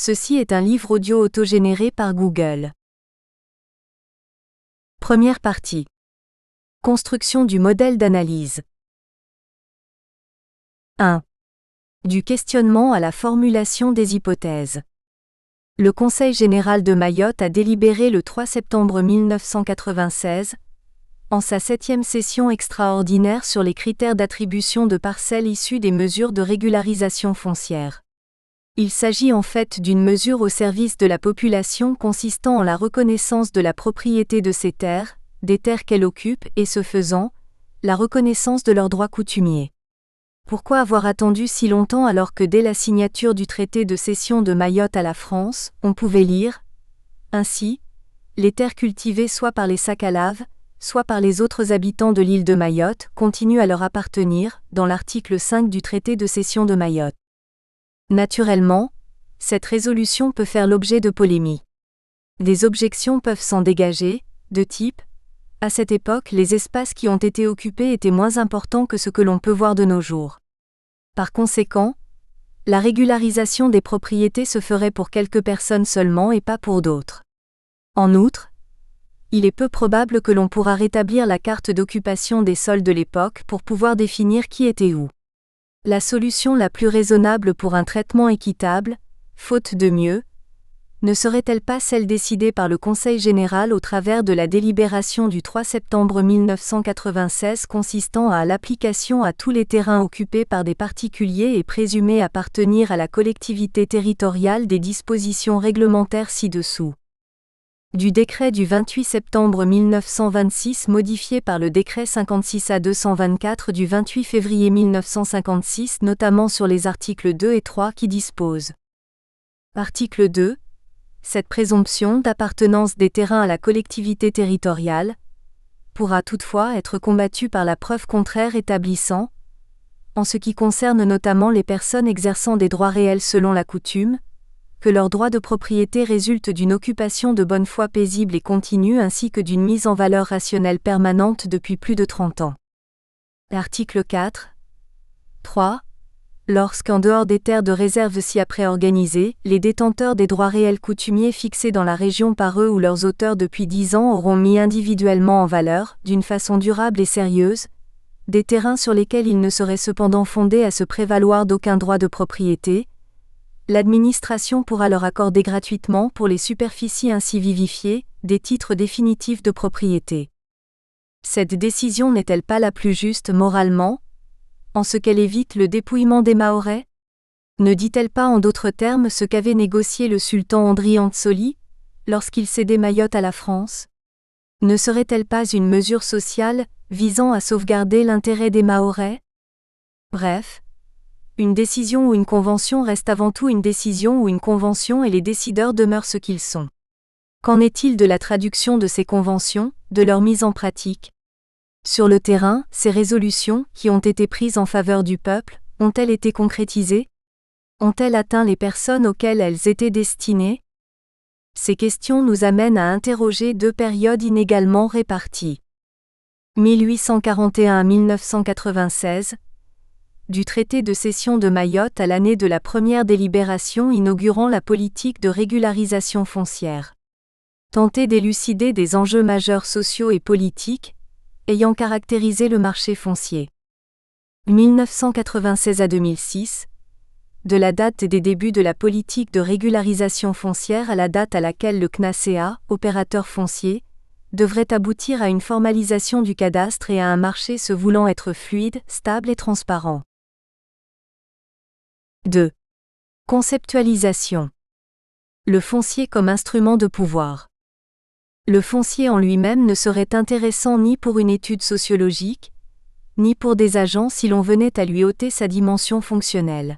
Ceci est un livre audio autogénéré par Google. Première partie. Construction du modèle d'analyse. 1. Du questionnement à la formulation des hypothèses. Le Conseil général de Mayotte a délibéré le 3 septembre 1996, en sa 7e session extraordinaire sur les critères d'attribution de parcelles issues des mesures de régularisation foncière. Il s'agit en fait d'une mesure au service de la population consistant en la reconnaissance de la propriété de ces terres, des terres qu'elle occupe et ce faisant, la reconnaissance de leurs droits coutumiers. Pourquoi avoir attendu si longtemps alors que dès la signature du traité de cession de Mayotte à la France, on pouvait lire ainsi, les terres cultivées soit par les Sakalaves, soit par les autres habitants de l'île de Mayotte continuent à leur appartenir, dans l'article 5 du traité de cession de Mayotte. Naturellement, cette résolution peut faire l'objet de polémies. Des objections peuvent s'en dégager, de type « À cette époque, les espaces qui ont été occupés étaient moins importants que ce que l'on peut voir de nos jours. Par conséquent, la régularisation des propriétés se ferait pour quelques personnes seulement et pas pour d'autres. En outre, il est peu probable que l'on pourra rétablir la carte d'occupation des sols de l'époque pour pouvoir définir qui était où. La solution la plus raisonnable pour un traitement équitable, faute de mieux, ne serait-elle pas celle décidée par le Conseil général au travers de la délibération du 3 septembre 1996 consistant à l'application à tous les terrains occupés par des particuliers et présumés appartenir à la collectivité territoriale des dispositions réglementaires ci-dessous. Du décret du 28 septembre 1926 modifié par le décret 56A224 du 28 février 1956 notamment sur les articles 2 et 3 qui disposent. Article 2. Cette présomption d'appartenance des terrains à la collectivité territoriale pourra toutefois être combattue par la preuve contraire établissant, en ce qui concerne notamment les personnes exerçant des droits réels selon la coutume, que leur droit de propriété résulte d'une occupation de bonne foi paisible et continue ainsi que d'une mise en valeur rationnelle permanente depuis plus de 30 ans. Article 4. 3. Lorsqu'en dehors des terres de réserve ci-après organisées, les détenteurs des droits réels coutumiers fixés dans la région par eux ou leurs auteurs depuis 10 ans auront mis individuellement en valeur, d'une façon durable et sérieuse, des terrains sur lesquels ils ne seraient cependant fondés à se prévaloir d'aucun droit de propriété, l'administration pourra leur accorder gratuitement pour les superficies ainsi vivifiées, des titres définitifs de propriété. Cette décision n'est-elle pas la plus juste moralement, en ce qu'elle évite le dépouillement des Mahorais? Ne dit-elle pas en d'autres termes ce qu'avait négocié le sultan Andry Antsoli, lorsqu'il cédait Mayotte à la France? Ne serait-elle pas une mesure sociale, visant à sauvegarder l'intérêt des Mahorais? Bref, une décision ou une convention reste avant tout une décision ou une convention et les décideurs demeurent ce qu'ils sont. Qu'en est-il de la traduction de ces conventions, de leur mise en pratique? Sur le terrain, ces résolutions, qui ont été prises en faveur du peuple, ont-elles été concrétisées? Ont-elles atteint les personnes auxquelles elles étaient destinées? Ces questions nous amènent à interroger deux périodes inégalement réparties. 1841 à 1996, du traité de cession de Mayotte à l'année de la première délibération inaugurant la politique de régularisation foncière. Tenter d'élucider des enjeux majeurs sociaux et politiques, ayant caractérisé le marché foncier. 1996 à 2006, de la date des débuts de la politique de régularisation foncière à la date à laquelle le CNACEA, opérateur foncier, devrait aboutir à une formalisation du cadastre et à un marché se voulant être fluide, stable et transparent. 2. Conceptualisation. Le foncier comme instrument de pouvoir. Le foncier en lui-même ne serait intéressant ni pour une étude sociologique, ni pour des agents si l'on venait à lui ôter sa dimension fonctionnelle.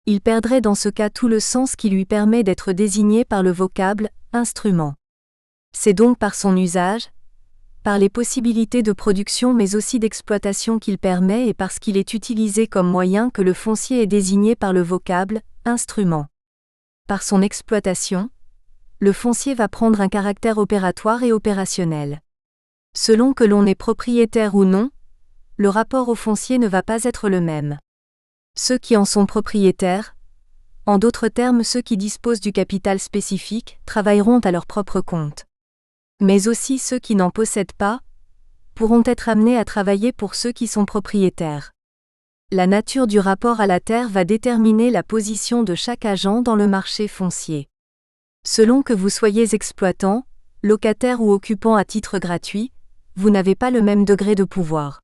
Il perdrait dans ce cas tout le sens qui lui permet d'être désigné par le vocable « instrument ». C'est donc par son usage, par les possibilités de production mais aussi d'exploitation qu'il permet et parce qu'il est utilisé comme moyen que le foncier est désigné par le vocable « instrument ». Par son exploitation, le foncier va prendre un caractère opératoire et opérationnel. Selon que l'on est propriétaire ou non, le rapport au foncier ne va pas être le même. Ceux qui en sont propriétaires, En d'autres termes, ceux qui disposent du capital spécifique travailleront à leur propre compte. Mais aussi ceux qui n'en possèdent pas pourront être amenés à travailler pour ceux qui sont propriétaires. La nature du rapport à la terre va déterminer la position de chaque agent dans le marché foncier. Selon que vous soyez exploitant, locataire ou occupant à titre gratuit, vous n'avez pas le même degré de pouvoir.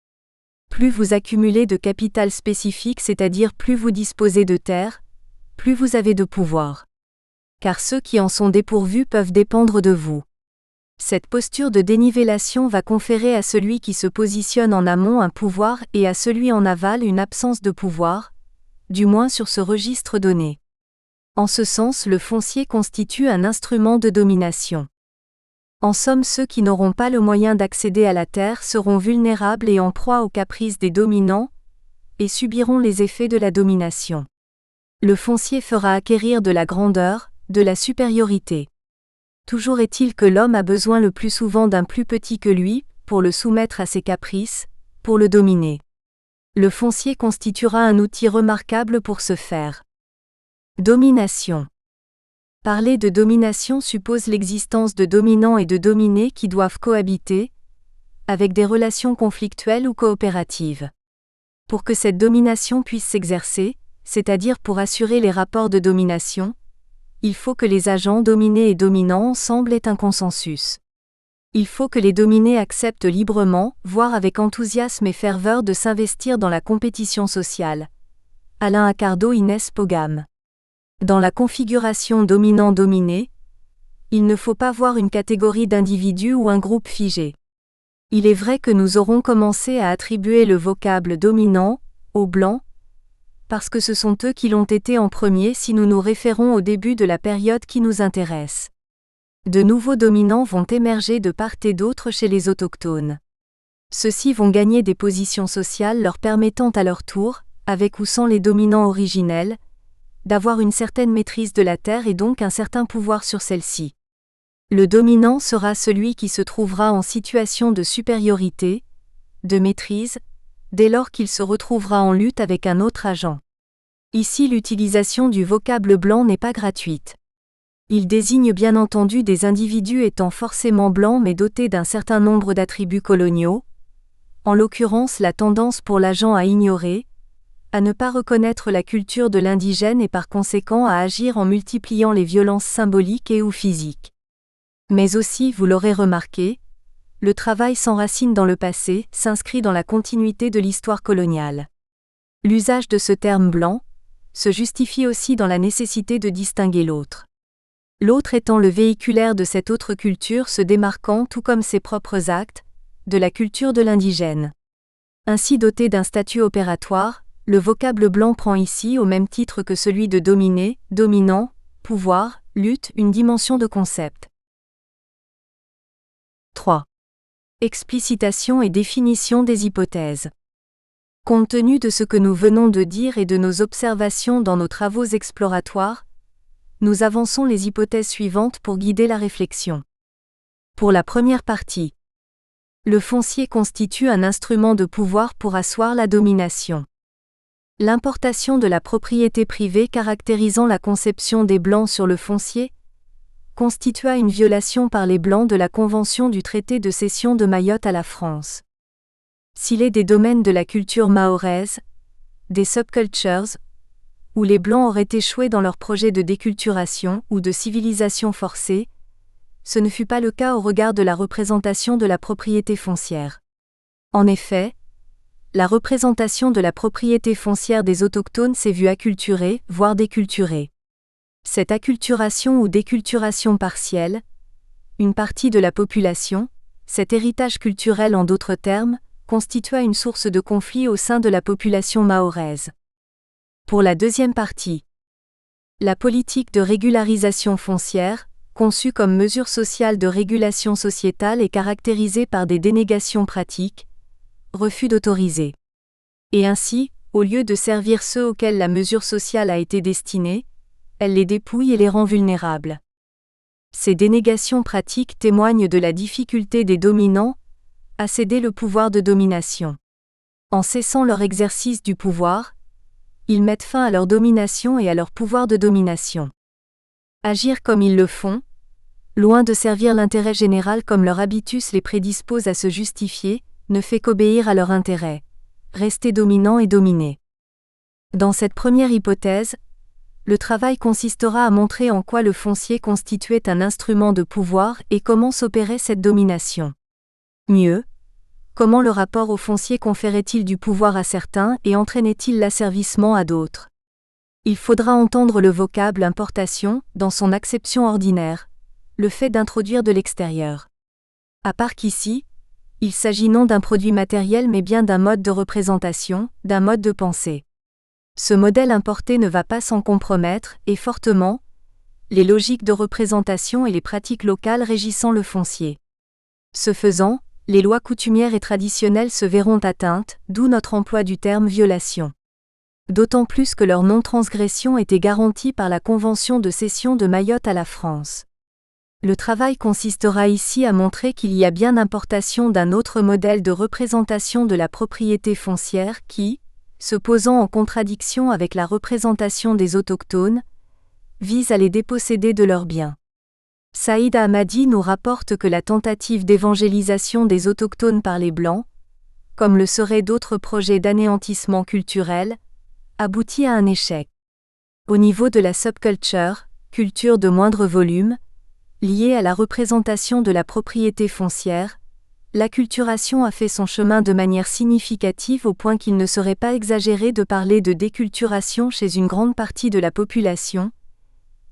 Plus vous accumulez de capital spécifique, c'est-à-dire plus vous disposez de terre, plus vous avez de pouvoir. Car ceux qui en sont dépourvus peuvent dépendre de vous. Cette posture de dénivellation va conférer à celui qui se positionne en amont un pouvoir et à celui en aval une absence de pouvoir, du moins sur ce registre donné. En ce sens, le foncier constitue un instrument de domination. En somme, ceux qui n'auront pas le moyen d'accéder à la terre seront vulnérables et en proie aux caprices des dominants, et subiront les effets de la domination. Le foncier fera acquérir de la grandeur, de la supériorité. Toujours est-il que l'homme a besoin le plus souvent d'un plus petit que lui, pour le soumettre à ses caprices, pour le dominer. Le foncier constituera un outil remarquable pour ce faire. Domination. Parler de domination suppose l'existence de dominants et de dominés qui doivent cohabiter, avec des relations conflictuelles ou coopératives. Pour que cette domination puisse s'exercer, c'est-à-dire pour assurer les rapports de domination, il faut que les agents dominés et dominants ensemble aient un consensus. Il faut que les dominés acceptent librement, voire avec enthousiasme et ferveur de s'investir dans la compétition sociale. Alain Accardo, Inès Pogam. Dans la configuration dominant-dominé, il ne faut pas voir une catégorie d'individus ou un groupe figé. Il est vrai que nous aurons commencé à attribuer le vocable dominant aux Blancs, parce que ce sont eux qui l'ont été en premier si nous nous référons au début de la période qui nous intéresse. De nouveaux dominants vont émerger de part et d'autre chez les autochtones. Ceux-ci vont gagner des positions sociales leur permettant à leur tour, avec ou sans les dominants originels, d'avoir une certaine maîtrise de la terre et donc un certain pouvoir sur celle-ci. Le dominant sera celui qui se trouvera en situation de supériorité, de maîtrise, dès lors qu'il se retrouvera en lutte avec un autre agent. Ici, l'utilisation du vocable blanc n'est pas gratuite. Il désigne bien entendu des individus étant forcément blancs mais dotés d'un certain nombre d'attributs coloniaux, en l'occurrence la tendance pour l'agent à ignorer, à ne pas reconnaître la culture de l'indigène et par conséquent à agir en multipliant les violences symboliques et ou physiques. Mais aussi, vous l'aurez remarqué, le travail s'enracine dans le passé, s'inscrit dans la continuité de l'histoire coloniale. L'usage de ce terme blanc se justifie aussi dans la nécessité de distinguer l'autre. L'autre étant le véhiculaire de cette autre culture se démarquant tout comme ses propres actes, de la culture de l'indigène. Ainsi doté d'un statut opératoire, le vocable blanc prend ici, au même titre que celui de dominé, dominant, pouvoir, lutte, une dimension de concept. 3. Explicitation et définition des hypothèses. Compte tenu de ce que nous venons de dire et de nos observations dans nos travaux exploratoires, nous avançons les hypothèses suivantes pour guider la réflexion. Pour la première partie, le foncier constitue un instrument de pouvoir pour asseoir la domination. L'importation de la propriété privée caractérisant la conception des Blancs sur le foncier constitua une violation par les Blancs de la Convention du traité de cession de Mayotte à la France. S'il est des domaines de la culture mahoraise, des subcultures, où les Blancs auraient échoué dans leur projet de déculturation ou de civilisation forcée, ce ne fut pas le cas au regard de la représentation de la propriété foncière. En effet, la représentation de la propriété foncière des autochtones s'est vue acculturée, voire déculturée. Cette acculturation ou déculturation partielle, une partie de la population, cet héritage culturel en d'autres termes, constitua une source de conflit au sein de la population mahoraise. Pour la deuxième partie, la politique de régularisation foncière, conçue comme mesure sociale de régulation sociétale est caractérisée par des dénégations pratiques, refus d'autoriser. Et ainsi, au lieu de servir ceux auxquels la mesure sociale a été destinée, elle les dépouille et les rend vulnérables. Ces dénégations pratiques témoignent de la difficulté des dominants à céder le pouvoir de domination. En cessant leur exercice du pouvoir, ils mettent fin à leur domination et à leur pouvoir de domination. Agir comme ils le font, loin de servir l'intérêt général comme leur habitus les prédispose à se justifier, ne fait qu'obéir à leur intérêt, rester dominant et dominé. Dans cette première hypothèse, le travail consistera à montrer en quoi le foncier constituait un instrument de pouvoir et comment s'opérait cette domination. Mieux, comment le rapport au foncier conférait-il du pouvoir à certains et entraînait-il l'asservissement à d'autres? Il faudra entendre le vocable importation dans son acception ordinaire, le fait d'introduire de l'extérieur. À part qu'ici, il s'agit non d'un produit matériel mais bien d'un mode de représentation, d'un mode de pensée. Ce modèle importé ne va pas sans compromettre, et fortement, les logiques de représentation et les pratiques locales régissant le foncier. Ce faisant, les lois coutumières et traditionnelles se verront atteintes, d'où notre emploi du terme violation. D'autant plus que leur non-transgression était garantie par la Convention de cession de Mayotte à la France. Le travail consistera ici à montrer qu'il y a bien importation d'un autre modèle de représentation de la propriété foncière qui, se posant en contradiction avec la représentation des autochtones, vise à les déposséder de leurs biens. Saïd Ahmadi nous rapporte que la tentative d'évangélisation des autochtones par les Blancs, comme le seraient d'autres projets d'anéantissement culturel, aboutit à un échec. Au niveau de la subculture, culture de moindre volume, liée à la représentation de la propriété foncière, l'acculturation a fait son chemin de manière significative au point qu'il ne serait pas exagéré de parler de déculturation chez une grande partie de la population,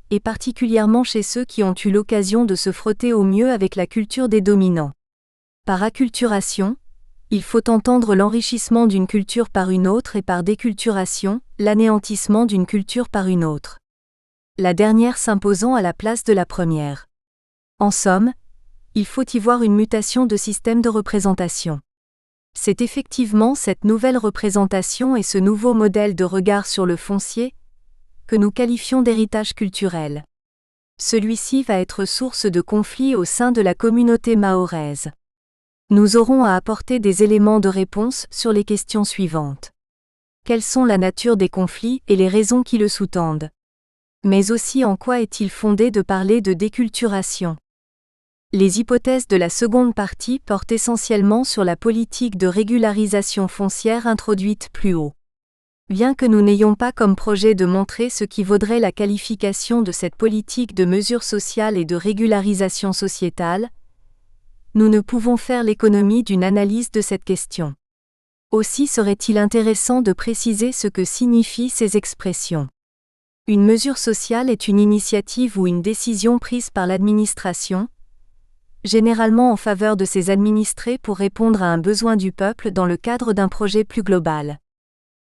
et particulièrement chez ceux qui ont eu l'occasion de se frotter au mieux avec la culture des dominants. Par acculturation, il faut entendre l'enrichissement d'une culture par une autre et par déculturation, l'anéantissement d'une culture par une autre. La dernière s'imposant à la place de la première. En somme, il faut y voir une mutation de système de représentation. C'est effectivement cette nouvelle représentation et ce nouveau modèle de regard sur le foncier que nous qualifions d'héritage culturel. Celui-ci va être source de conflits au sein de la communauté mahoraise. Nous aurons à apporter des éléments de réponse sur les questions suivantes. Quelles sont la nature des conflits et les raisons qui le sous-tendent? Mais aussi en quoi est-il fondé de parler de déculturation? Les hypothèses de la seconde partie portent essentiellement sur la politique de régularisation foncière introduite plus haut. Bien que nous n'ayons pas comme projet de montrer ce qui vaudrait la qualification de cette politique de mesure sociale et de régularisation sociétale, nous ne pouvons faire l'économie d'une analyse de cette question. Aussi serait-il intéressant de préciser ce que signifient ces expressions. Une mesure sociale est une initiative ou une décision prise par l'administration, généralement en faveur de ses administrés pour répondre à un besoin du peuple dans le cadre d'un projet plus global.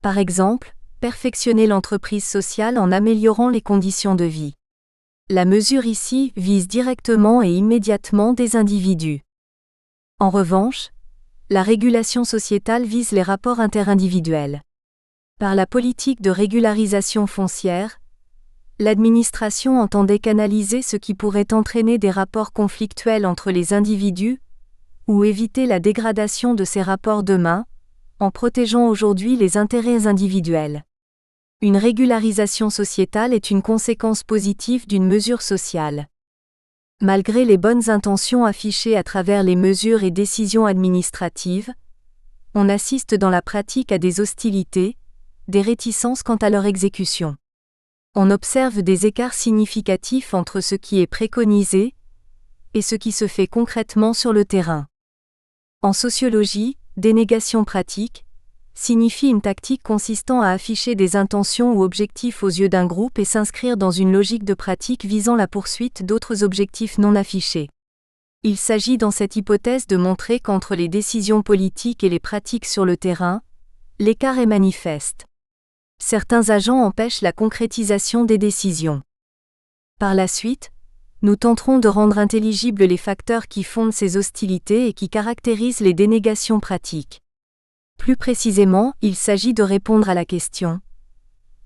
Par exemple, perfectionner l'entreprise sociale en améliorant les conditions de vie. La mesure ici vise directement et immédiatement des individus. En revanche, la régulation sociétale vise les rapports interindividuels. Par la politique de régularisation foncière, l'administration entendait canaliser ce qui pourrait entraîner des rapports conflictuels entre les individus, ou éviter la dégradation de ces rapports demain, en protégeant aujourd'hui les intérêts individuels. Une régularisation sociétale est une conséquence positive d'une mesure sociale. Malgré les bonnes intentions affichées à travers les mesures et décisions administratives, on assiste dans la pratique à des hostilités, des réticences quant à leur exécution. On observe des écarts significatifs entre ce qui est préconisé et ce qui se fait concrètement sur le terrain. En sociologie, dénégation pratique signifie une tactique consistant à afficher des intentions ou objectifs aux yeux d'un groupe et s'inscrire dans une logique de pratique visant la poursuite d'autres objectifs non affichés. Il s'agit dans cette hypothèse de montrer qu'entre les décisions politiques et les pratiques sur le terrain, l'écart est manifeste. Certains agents empêchent la concrétisation des décisions. Par la suite, nous tenterons de rendre intelligibles les facteurs qui fondent ces hostilités et qui caractérisent les dénégations pratiques. Plus précisément, il s'agit de répondre à la question :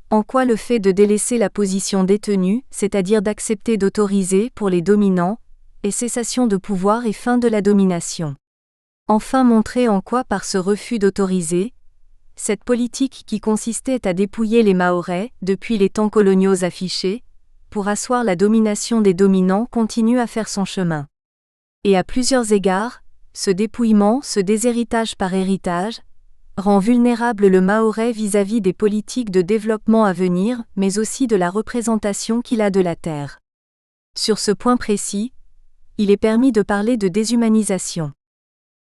en quoi le fait de délaisser la position détenue, c'est-à-dire d'accepter d'autoriser pour les dominants, est cessation de pouvoir et fin de la domination. Enfin montrer en quoi par ce refus d'autoriser, cette politique qui consistait à dépouiller les Mahorais, depuis les temps coloniaux affichés, pour asseoir la domination des dominants continue à faire son chemin. Et à plusieurs égards, ce dépouillement, ce déshéritage par héritage, rend vulnérable le Mahorais vis-à-vis des politiques de développement à venir, mais aussi de la représentation qu'il a de la terre. Sur ce point précis, il est permis de parler de déshumanisation.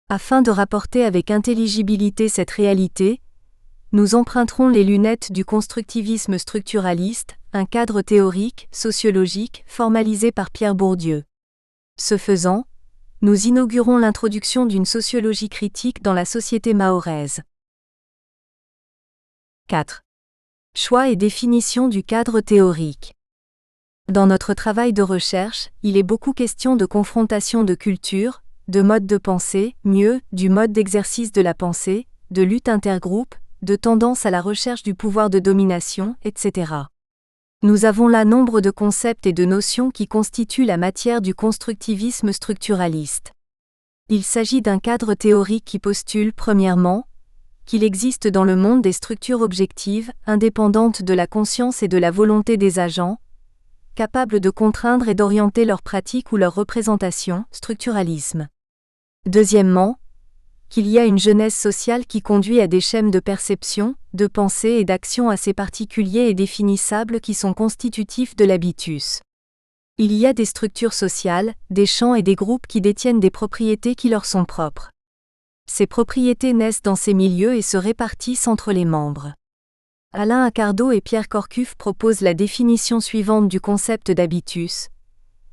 Afin de rapporter avec intelligibilité cette réalité, nous emprunterons les lunettes du constructivisme structuraliste, un cadre théorique, sociologique, formalisé par Pierre Bourdieu. Ce faisant, nous inaugurons l'introduction d'une sociologie critique dans la société mahoraise. 4. Choix et définition du cadre théorique. Dans notre travail de recherche, il est beaucoup question de confrontation de culture, de mode de pensée, mieux, du mode d'exercice de la pensée, de lutte intergroupe, de tendance à la recherche du pouvoir de domination, etc. Nous avons là nombre de concepts et de notions qui constituent la matière du constructivisme structuraliste. Il s'agit d'un cadre théorique qui postule, premièrement, qu'il existe dans le monde des structures objectives, indépendantes de la conscience et de la volonté des agents, capables de contraindre et d'orienter leurs pratiques ou leurs représentations, structuralisme. Deuxièmement, qu'il y a une genèse sociale qui conduit à des schèmes de perception, de pensée et d'action assez particuliers et définissables qui sont constitutifs de l'habitus. Il y a des structures sociales, des champs et des groupes qui détiennent des propriétés qui leur sont propres. Ces propriétés naissent dans ces milieux et se répartissent entre les membres. Alain Accardo et Pierre Corcuff proposent la définition suivante du concept d'habitus.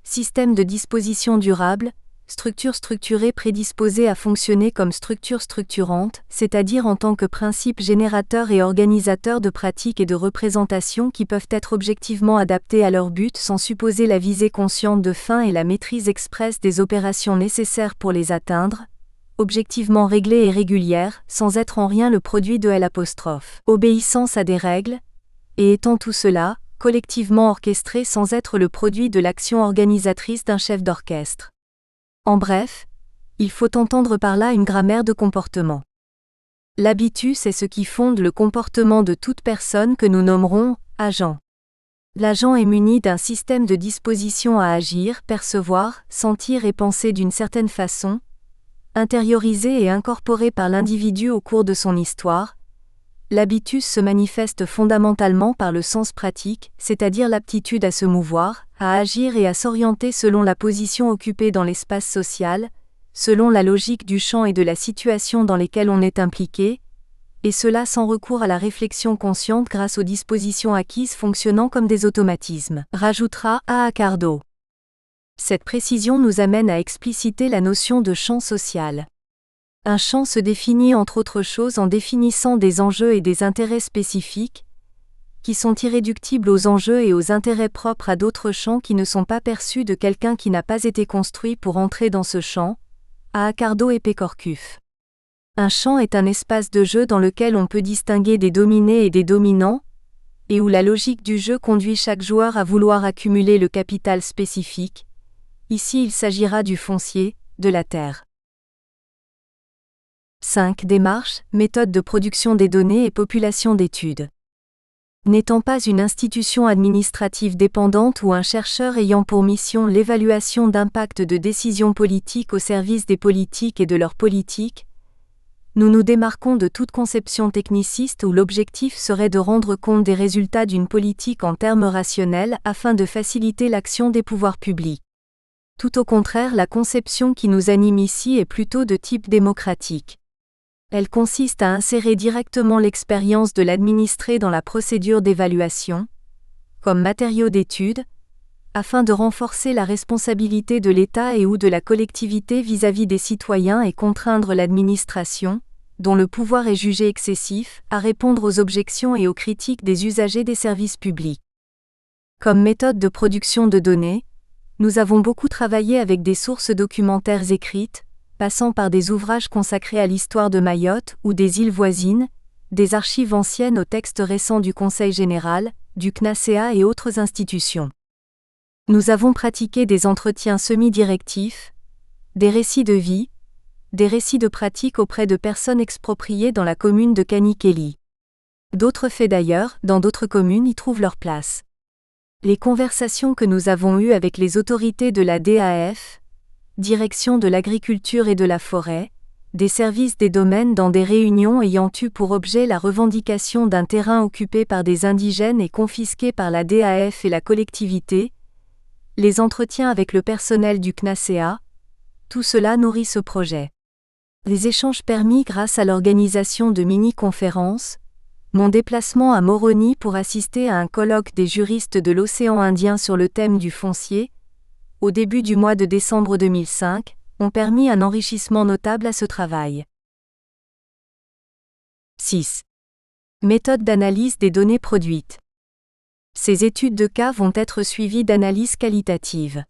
Système de disposition durable, structure structurée prédisposée à fonctionner comme structure structurante, c'est-à-dire en tant que principe générateur et organisateur de pratiques et de représentations qui peuvent être objectivement adaptées à leur but sans supposer la visée consciente de fins et la maîtrise expresse des opérations nécessaires pour les atteindre, objectivement réglées et régulières, sans être en rien le produit de L', obéissance à des règles, et étant tout cela, collectivement orchestré sans être le produit de l'action organisatrice d'un chef d'orchestre. En bref, il faut entendre par là une grammaire de comportement. L'habitus est ce qui fonde le comportement de toute personne que nous nommerons agent. L'agent est muni d'un système de disposition à agir, percevoir, sentir et penser d'une certaine façon, intériorisé et incorporé par l'individu au cours de son histoire. L'habitus se manifeste fondamentalement par le sens pratique, c'est-à-dire l'aptitude à se mouvoir, à agir et à s'orienter selon la position occupée dans l'espace social, selon la logique du champ et de la situation dans lesquelles on est impliqué, et cela sans recours à la réflexion consciente grâce aux dispositions acquises fonctionnant comme des automatismes, rajoutera A. Accardo. Cette précision nous amène à expliciter la notion de champ social. Un champ se définit entre autres choses en définissant des enjeux et des intérêts spécifiques, qui sont irréductibles aux enjeux et aux intérêts propres à d'autres champs qui ne sont pas perçus de quelqu'un qui n'a pas été construit pour entrer dans ce champ, à Accardo et P. Corcuff. Un champ est un espace de jeu dans lequel on peut distinguer des dominés et des dominants, et où la logique du jeu conduit chaque joueur à vouloir accumuler le capital spécifique. Ici il s'agira du foncier, de la terre. 5. Démarche, méthode de production des données et population d'études. N'étant pas une institution administrative dépendante ou un chercheur ayant pour mission l'évaluation d'impact de décisions politiques au service des politiques et de leurs politiques, nous nous démarquons de toute conception techniciste où l'objectif serait de rendre compte des résultats d'une politique en termes rationnels afin de faciliter l'action des pouvoirs publics. Tout au contraire, la conception qui nous anime ici est plutôt de type démocratique. Elle consiste à insérer directement l'expérience de l'administré dans la procédure d'évaluation, comme matériau d'étude, afin de renforcer la responsabilité de l'État et ou de la collectivité vis-à-vis des citoyens et contraindre l'administration, dont le pouvoir est jugé excessif, à répondre aux objections et aux critiques des usagers des services publics. Comme méthode de production de données, nous avons beaucoup travaillé avec des sources documentaires écrites, passant par des ouvrages consacrés à l'histoire de Mayotte ou des îles voisines, des archives anciennes aux textes récents du Conseil général, du CNACEA et autres institutions. Nous avons pratiqué des entretiens semi-directifs, des récits de vie, des récits de pratiques auprès de personnes expropriées dans la commune de Kanikeli. D'autres faits d'ailleurs, dans d'autres communes y trouvent leur place. Les conversations que nous avons eues avec les autorités de la DAF, Direction de l'agriculture et de la forêt, des services des domaines dans des réunions ayant eu pour objet la revendication d'un terrain occupé par des indigènes et confisqué par la DAF et la collectivité, les entretiens avec le personnel du CNACEA, tout cela nourrit ce projet. Les échanges permis grâce à l'organisation de mini-conférences, mon déplacement à Moroni pour assister à un colloque des juristes de l'océan Indien sur le thème du foncier, au début du mois de décembre 2005, ont permis un enrichissement notable à ce travail. 6. Méthode d'analyse des données produites. Ces études de cas vont être suivies d'analyses qualitatives.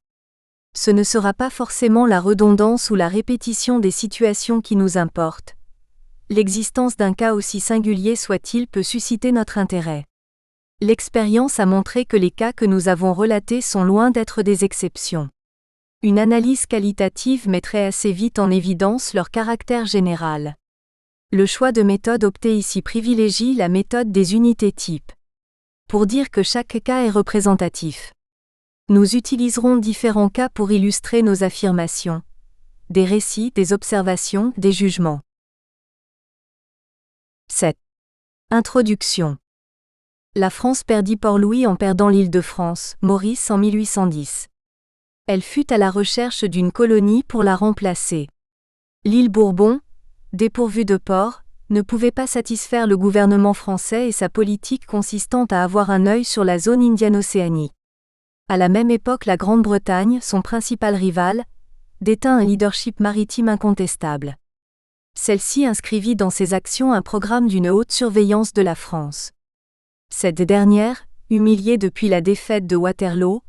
Ce ne sera pas forcément la redondance ou la répétition des situations qui nous importent. L'existence d'un cas aussi singulier soit-il peut susciter notre intérêt. L'expérience a montré que les cas que nous avons relatés sont loin d'être des exceptions. Une analyse qualitative mettrait assez vite en évidence leur caractère général. Le choix de méthode opté ici privilégie la méthode des unités types. Pour dire que chaque cas est représentatif. Nous utiliserons différents cas pour illustrer nos affirmations. Des récits, des observations, des jugements. 7. Introduction. La France perdit Port-Louis en perdant l'Île-de-France, Maurice en 1810. Elle fut à la recherche d'une colonie pour la remplacer. L'île Bourbon, dépourvue de port, ne pouvait pas satisfaire le gouvernement français et sa politique consistant à avoir un œil sur la zone indiano-océanique. À la même époque, la Grande-Bretagne, son principal rival, détint un leadership maritime incontestable. Celle-ci inscrivit dans ses actions un programme d'une haute surveillance de la France. Cette dernière, humiliée depuis la défaite de Waterloo,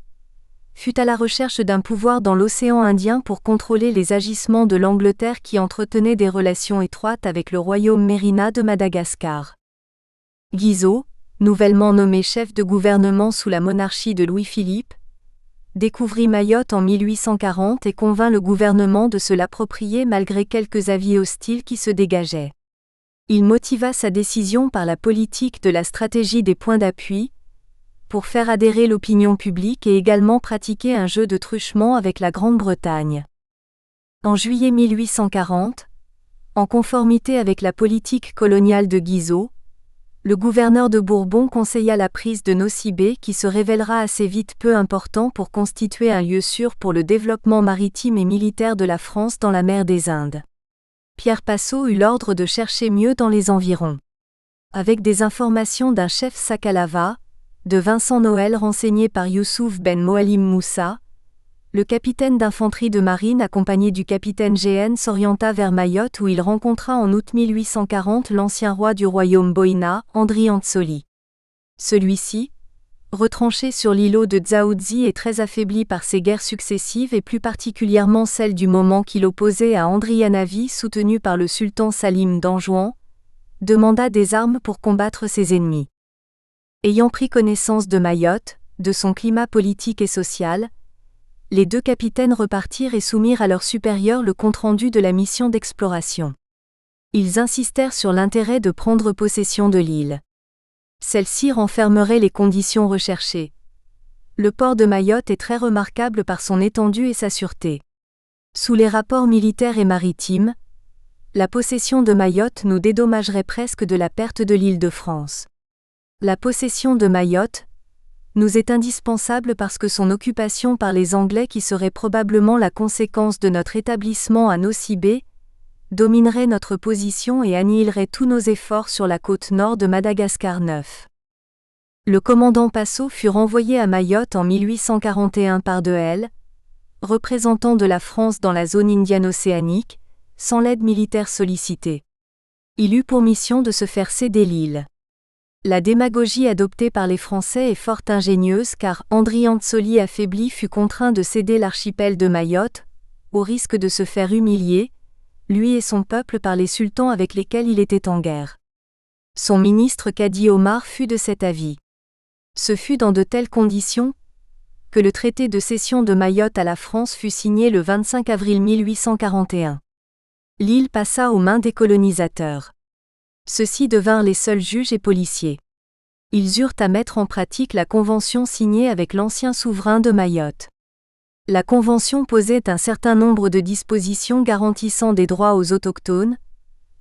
fut à la recherche d'un pouvoir dans l'océan Indien pour contrôler les agissements de l'Angleterre qui entretenait des relations étroites avec le royaume Mérina de Madagascar. Guizot, nouvellement nommé chef de gouvernement sous la monarchie de Louis-Philippe, découvrit Mayotte en 1840 et convainc le gouvernement de se l'approprier malgré quelques avis hostiles qui se dégageaient. Il motiva sa décision par la politique de la stratégie des points d'appui, pour faire adhérer l'opinion publique et également pratiquer un jeu de truchement avec la Grande-Bretagne. En juillet 1840, en conformité avec la politique coloniale de Guizot, le gouverneur de Bourbon conseilla la prise de Nosy-Bé qui se révélera assez vite peu important pour constituer un lieu sûr pour le développement maritime et militaire de la France dans la mer des Indes. Pierre Passot eut l'ordre de chercher mieux dans les environs. Avec des informations d'un chef Sakalava, de Vincent Noël renseigné par Youssouf Ben Moalim Moussa, le capitaine d'infanterie de marine accompagné du capitaine GN s'orienta vers Mayotte où il rencontra en août 1840 l'ancien roi du royaume Boïna, Andriy-Antsoli. Celui-ci, retranché sur l'îlot de Dzaoudzi et très affaibli par ses guerres successives et plus particulièrement celle du moment qu'il opposait à Andriy-Anavi soutenu par le sultan Salim d'Anjouan, demanda des armes pour combattre ses ennemis. Ayant pris connaissance de Mayotte, de son climat politique et social, les deux capitaines repartirent et soumirent à leurs supérieurs le compte-rendu de la mission d'exploration. Ils insistèrent sur l'intérêt de prendre possession de l'île. Celle-ci renfermerait les conditions recherchées. Le port de Mayotte est très remarquable par son étendue et sa sûreté. Sous les rapports militaires et maritimes, la possession de Mayotte nous dédommagerait presque de la perte de l'Île-de-France. La possession de Mayotte nous est indispensable parce que son occupation par les Anglais qui serait probablement la conséquence de notre établissement à Nosy-Bé, dominerait notre position et annihilerait tous nos efforts sur la côte nord de Madagascar 9. Le commandant Passot fut renvoyé à Mayotte en 1841 par Dehelle, représentant de la France dans la zone indiano-océanique, sans l'aide militaire sollicitée. Il eut pour mission de se faire céder l'île. La démagogie adoptée par les Français est fort ingénieuse car Andriy-Antsoli affaibli fut contraint de céder l'archipel de Mayotte, au risque de se faire humilier, lui et son peuple par les sultans avec lesquels il était en guerre. Son ministre Kadi Omar fut de cet avis. Ce fut dans de telles conditions que le traité de cession de Mayotte à la France fut signé le 25 avril 1841. L'île passa aux mains des colonisateurs. Ceux-ci devinrent les seuls juges et policiers. Ils eurent à mettre en pratique la convention signée avec l'ancien souverain de Mayotte. La convention posait un certain nombre de dispositions garantissant des droits aux autochtones,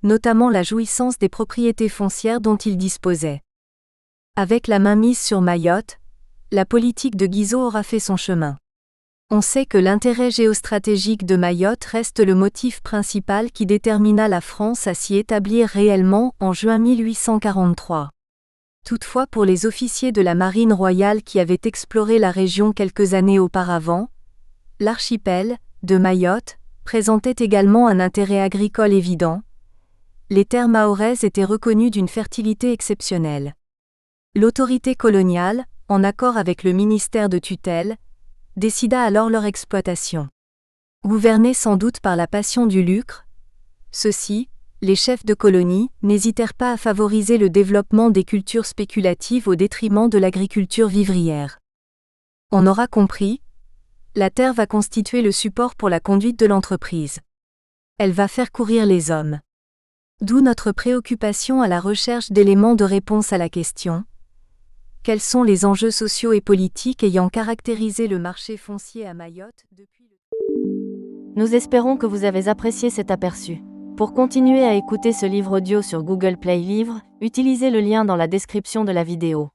notamment la jouissance des propriétés foncières dont ils disposaient. Avec la mainmise sur Mayotte, la politique de Guizot aura fait son chemin. On sait que l'intérêt géostratégique de Mayotte reste le motif principal qui détermina la France à s'y établir réellement en juin 1843. Toutefois, pour les officiers de la Marine royale qui avaient exploré la région quelques années auparavant, l'archipel de Mayotte présentait également un intérêt agricole évident. Les terres mahoraises étaient reconnues d'une fertilité exceptionnelle. L'autorité coloniale, en accord avec le ministère de tutelle, décida alors leur exploitation. Gouvernés sans doute par la passion du lucre, ceux-ci, les chefs de colonie, n'hésitèrent pas à favoriser le développement des cultures spéculatives au détriment de l'agriculture vivrière. On aura compris, la terre va constituer le support pour la conduite de l'entreprise. Elle va faire courir les hommes. D'où notre préoccupation à la recherche d'éléments de réponse à la question: quels sont les enjeux sociaux et politiques ayant caractérisé le marché foncier à Mayotte depuis le... Nous espérons que vous avez apprécié cet aperçu. Pour continuer à écouter ce livre audio sur Google Play Livres, utilisez le lien dans la description de la vidéo.